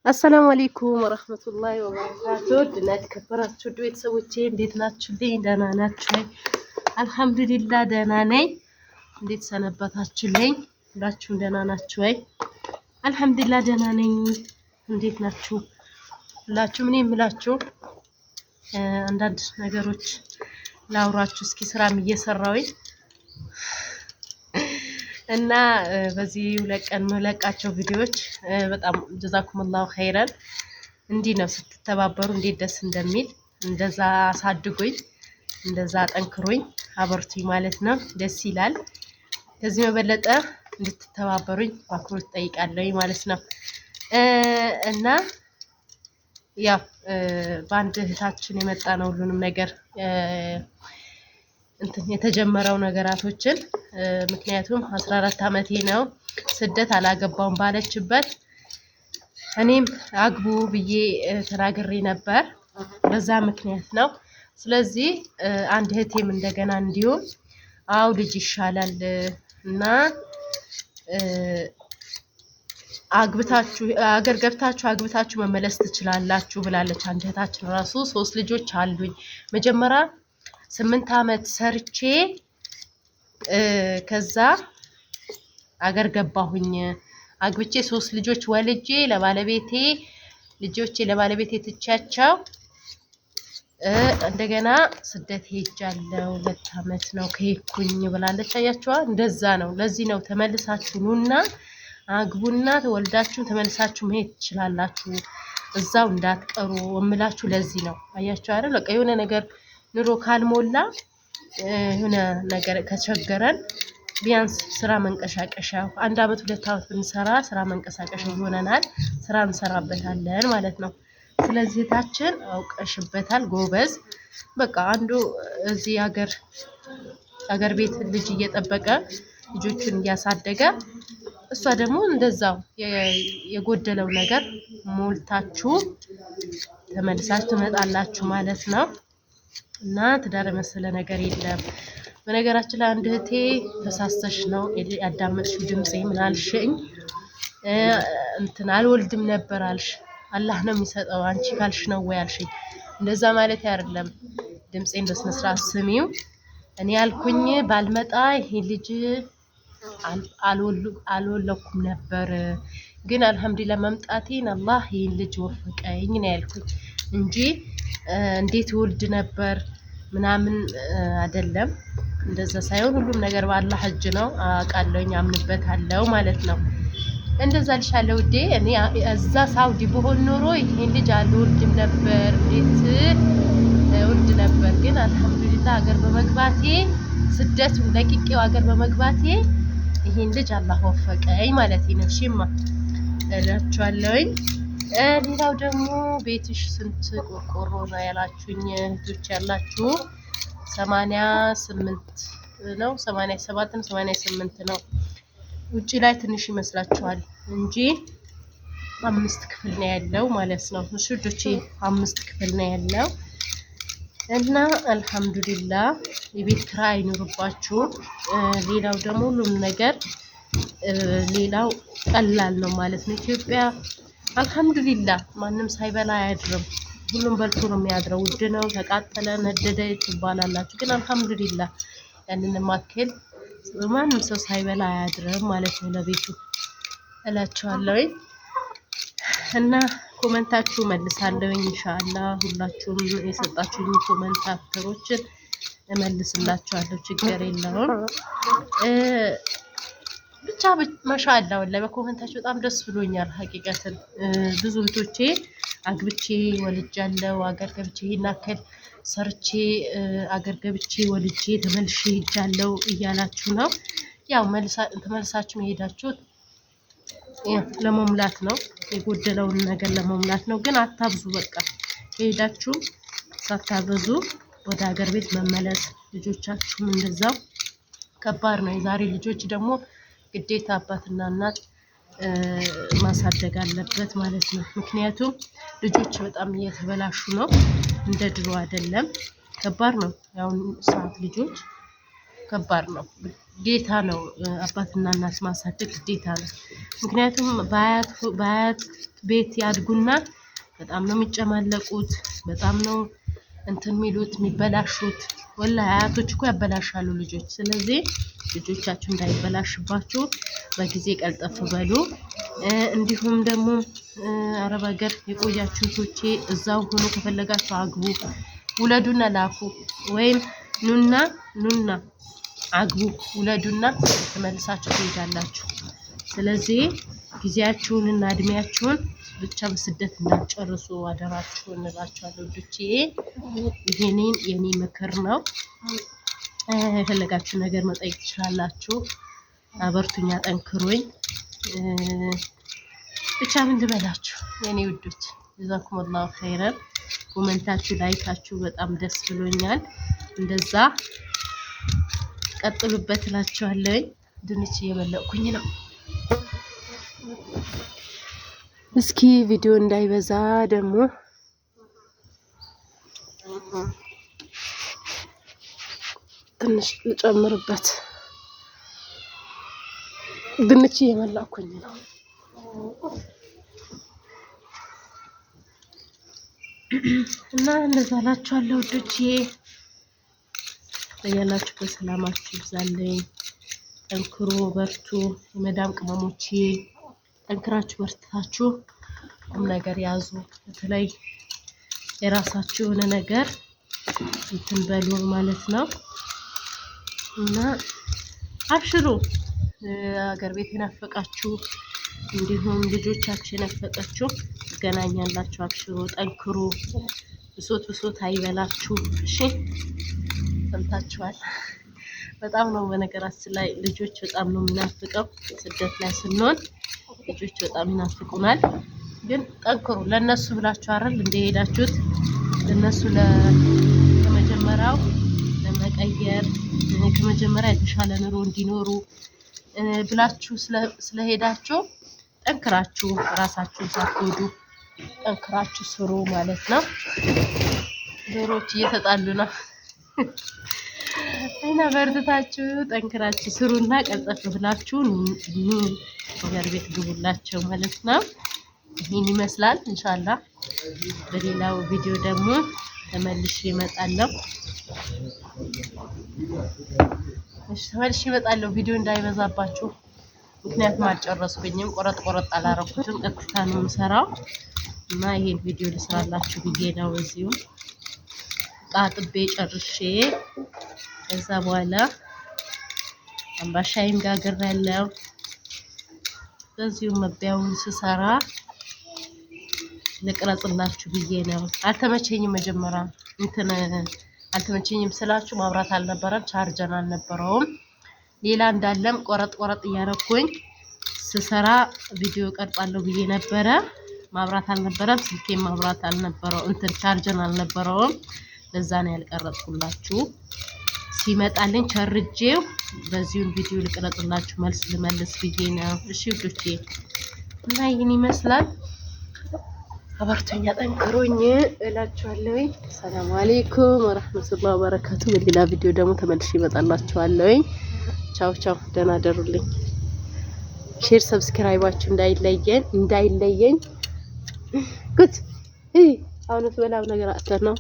አሰላሙ አለይኩም ወራህመቱላሂ ወበረካቱ። ድና የተከበራችሁ ቤተሰቦቼ እንዴት ናችሁልኝ? ደህና ናችሁ? አልሐምዱሊላህ ደህና ነኝ። እንዴት ሰነበታችሁልኝ? ሁላችሁም ደህና ናችሁ ወይ? አልሐምዱሊላህ ደህና ነኝ። እንዴት ናችሁ? ሁላችሁም እኔ የምላችሁ አንዳንድ ነገሮች ላውራችሁ እስኪ ስራም እየሰራሁኝ እና በዚህ ሁለት ቀን መለቃቸው ቪዲዮዎች በጣም ጀዛኩሙላሁ ኸይረን። እንዲህ ነው ስትተባበሩ እንዴት ደስ እንደሚል። እንደዛ አሳድጉኝ፣ እንደዛ ጠንክሩኝ፣ አበርቱኝ ማለት ነው። ደስ ይላል። ከዚህ በበለጠ እንድትተባበሩኝ በአክብሮት ጠይቃለሁ ማለት ነው። እና ያው በአንድ እህታችን የመጣ ነው ሁሉንም ነገር የተጀመረው ነገራቶችን ምክንያቱም 14 አመቴ ነው ስደት አላገባውም ባለችበት እኔም አግቡ ብዬ ተናግሬ ነበር። በዛ ምክንያት ነው። ስለዚህ አንድ እህቴም እንደገና እንዲሁ አው ልጅ ይሻላል እና አግብታችሁ አገር ገብታችሁ አግብታችሁ መመለስ ትችላላችሁ ብላለች። አንድ እህታችን ራሱ 3 ልጆች አሉኝ መጀመሪያ 8 አመት ሰርቼ ከዛ አገር ገባሁኝ አግብቼ 3 ልጆች ወልጄ ለባለቤቴ ለባለቤቴ ትቻቸው እንደገና ስደት ሄጃለሁ 2 አመት ነው ከሄድኩኝ ብላለች። አያችኋ እንደዛ ነው። ለዚህ ነው ተመልሳችሁ ኑና አግቡና ተወልዳችሁ ተመልሳችሁ መሄድ ትችላላችሁ እዛው እንዳትቀሩ እምላችሁ። ለዚህ ነው አያችሁ አይደል? በቃ የሆነ ነገር ኑሮ ካልሞላ የሆነ ነገር ከቸገረን ቢያንስ ስራ መንቀሳቀሻ 1 አመት 2 አመት ብንሰራ ስራ መንቀሳቀሻ ይሆነናል። ስራ እንሰራበታለን ማለት ነው። ስለዚህ ታችን አውቀሽበታል ጎበዝ። በቃ አንዱ እዚህ ሀገር ቤት ልጅ እየጠበቀ ልጆቹን እያሳደገ እሷ ደግሞ እንደዛው የጎደለው ነገር ሞልታችሁ ተመልሳችሁ ትመጣላችሁ ማለት ነው። እና ትዳር መሰለ ነገር የለም። በነገራችን ላይ አንድ እህቴ ተሳስተሽ ነው ያዳመጥሽው ድምጼ ምን አልሽኝ? አልወልድም ነበር አልሽ። አላህ ነው የሚሰጠው አንቺ ካልሽ ነው ወይ አልሽኝ። እንደዛ ማለት አይደለም። ድምጼን በስነ ስርዓት ስሚው። እኔ ያልኩኝ ባልመጣ ይሄ ልጅ አልወለኩም ነበር፣ ግን አልሐምዱሊላህ መምጣቴን አላህ ይሄን ልጅ ወፈቀኝ ነው ያልኩኝ እንጂ እንዴት ወልድ ነበር ምናምን አይደለም። እንደዛ ሳይሆን ሁሉም ነገር በአላህ እጅ ነው አውቃለሁኝ፣ አምንበታለሁ ማለት ነው። እንደዛ ልሻለሁ ውዴ። እኔ እዛ ሳውዲ በሆን ኖሮ ይሄን ልጅ አልወልድም ነበር፣ እንዴት ወልድ ነበር። ግን አልሐምዱሊላህ ሀገር በመግባቴ ስደት ለቂቄው ሀገር በመግባቴ ይሄን ልጅ አላህ ወፈቀኝ ማለት ነው። እሺማ እላችኋለሁኝ። ሌላው ደግሞ ቤትሽ ስንት ቆርቆሮ ነው ያላችሁኝ እህቶች ያላችሁ 88 ነው 87 ነው 88 ነው። ውጪ ላይ ትንሽ ይመስላችኋል እንጂ 5 ክፍል ነው ያለው ማለት ነው። እሺ ልጆቼ 5 ክፍል ነው ያለው እና አልሐምዱሊላህ የቤት ኪራይ አይኖርባችሁ። ሌላው ደግሞ ሁሉም ነገር ሌላው ቀላል ነው ማለት ነው። ኢትዮጵያ አልሐምዱሊላህ ማንም ሳይበላ አያድርም። ሁሉም በልቶ ነው የሚያድረው። ውድ ነው፣ ተቃጠለ፣ ነደደ ትባላላችሁ። ግን አልሐምዱሊላህ ያንን ማከል ማንም ሰው ሳይበላ አያድርም ማለት ነው ለቤቱ እላችኋለሁ። እና ኮመንታችሁ መልሳለሁ ኢንሻአላህ። ሁላችሁም የሰጣችሁኝ ኮመንታተሮችን እመልስላችኋለሁ፣ ችግር የለውም። ብቻ ማሻአላህ ወላሂ በኮመንታችሁ በጣም ደስ ብሎኛል። ሀቂቀትን ብዙ እህቶቼ አግብቼ ወልጃለሁ፣ አገር ገብቼ ይናከል ሰርቼ አገር ገብቼ ወልጄ ተመልሼ ሄጃለሁ እያላችሁ ነው። ያው ተመልሳችሁ መሄዳችሁት ለመሙላት ነው፣ የጎደለውን ነገር ለመሙላት ነው። ግን አታብዙ። በቃ ሄዳችሁ ሳታበዙ ወደ ሀገር ቤት መመለስ። ልጆቻችሁም እንደዛው ከባድ ነው። የዛሬ ልጆች ደግሞ ግዴታ አባትና እናት ማሳደግ አለበት ማለት ነው። ምክንያቱም ልጆች በጣም እየተበላሹ ነው፣ እንደ ድሮ አይደለም። ከባድ ነው። ያው ሰዓት ልጆች ከባድ ነው። ግዴታ ነው። አባትና እናት ማሳደግ ግዴታ ነው። ምክንያቱም በአያት ቤት ያድጉና በጣም ነው የሚጨማለቁት፣ በጣም ነው እንትን የሚሉት የሚበላሹት። ወላሂ አያቶች እኮ ያበላሻሉ ልጆች። ስለዚህ ልጆቻችሁ እንዳይበላሽባችሁ በጊዜ ቀልጠፍ በሉ። እንዲሁም ደግሞ አረብ ሀገር የቆያችሁ እህቶቼ እዛው ሆኖ ከፈለጋችሁ አግቡ፣ ውለዱና ላኩ። ወይም ኑና አግቡ፣ ውለዱና ተመልሳችሁ ትሄዳላችሁ። ስለዚህ ጊዜያችሁንና እድሜያችሁን ብቻ በስደት እንዳትጨርሱ አደራችሁን እንላችኋለሁ ልጆቼ። ይሄኔን የኔ ምክር ነው። የፈለጋችሁ ነገር መጠየቅ ትችላላችሁ። አበርቱኛ፣ ጠንክሩኝ። ብቻ ምን ልበላችሁ የኔ ውዶች፣ ጀዛኩሙላሁ ኸይረን። ኮሜንታችሁ ላይካችሁ በጣም ደስ ብሎኛል። እንደዛ ቀጥሉበት እላችኋለሁ። ድንች እየበለቅኩኝ ነው። እስኪ ቪዲዮ እንዳይበዛ ደግሞ ትንሽ ልጨምርበት። ድንች እየበለቅኩኝ ነው እና እንደዛ እላችኋለሁ ውዶቼ። በያላችሁ በሰላማችሁ ይብዛልኝ። ጠንክሮ በርቱ። የመዳም ቅመሞቼ ጠንክራችሁ በርታችሁ ቁም ነገር ያዙ። በተለይ የራሳችሁ የሆነ ነገር እንትን በሉ ማለት ነው እና አብሽሩ። ሀገር ቤት የናፈቃችሁ እንዲሁም ልጆቻችሁ የናፈቃችሁ ትገናኛላችሁ። አብሽሩ፣ ጠንክሩ። ብሶት አይበላችሁ። እሺ፣ ሰምታችኋል። በጣም ነው በነገራችን ላይ ልጆች በጣም ነው የሚናፍቀው። ስደት ላይ ስንሆን ልጆች በጣም ይናፍቁናል። ግን ጠንክሩ። ለነሱ ብላችሁ አይደል እንደሄዳችሁት ለነሱ ከመጀመሪያው ለመቀየር ከመጀመሪያ የተሻለ ኑሮ እንዲኖሩ ብላችሁ ስለሄዳችሁ ጠንክራችሁ ራሳችሁን ሳትጎዱ ጠንክራችሁ ስሩ ማለት ነው። ዶሮዎች እየተጣሉ ነው እና በርትታችሁ ጠንክራችሁ ስሩና ቀልጠፍ ብላችሁ ሀገር ቤት ግቡላቸው ማለት ነው። ይህን ይመስላል። ኢንሻአላህ በሌላው ቪዲዮ ደግሞ ተመልሼ እመጣለሁ። ተመልሼ እመጣለሁ። ቪዲዮ እንዳይበዛባችሁ፣ ምክንያቱም አልጨረስኩኝም። ቆረጥ አላረኩትም። ቀጥታ ነው የምሰራው እና ይሄን ቪዲዮ ልስራላችሁ ብዬ ነው። እዚሁ ጣጥቤ ጨርሼ ከዛ በኋላ አምባሻይም ጋግሬያለሁ። በዚሁ መቢያውን ስሰራ ልቅረጽላችሁ ብዬ ነው። አልተመቸኝም። መጀመሪያ አልተመቸኝም ስላችሁ ማብራት አልነበረም፣ ቻርጀር አልነበረውም። ሌላ እንዳለም ቆረጥ እያረኩኝ ስሰራ ቪዲዮ ቀርጻለሁ ብዬ ነበረ። ማብራት አልነበረም፣ ስልኬ ማብራት አልነበረው፣ ቻርጀር አልነበረውም። ለዛ ነው ያልቀረጽኩላችሁ። ሲመጣልኝ ቸርጄው በዚሁን ቪዲዮ ልቀረጽላችሁ መልስ ልመልስ ብዬ ነው። እሺ ውዶቼ፣ እና ይህን ይመስላል። አበርቱኛ፣ ጠንክሩኝ እላችኋለሁ። ሰላም አለይኩም ወራህመቱላሂ ወበረካቱ። በሌላ ቪዲዮ ደግሞ ተመልሼ እመጣላችኋለሁ። ቻው፣ ደህና ደሩልኝ። ሼር ሰብስክራይባችሁ እንዳይለየኝ። ጉድ አሁን በላው ነገር አጥተን ነው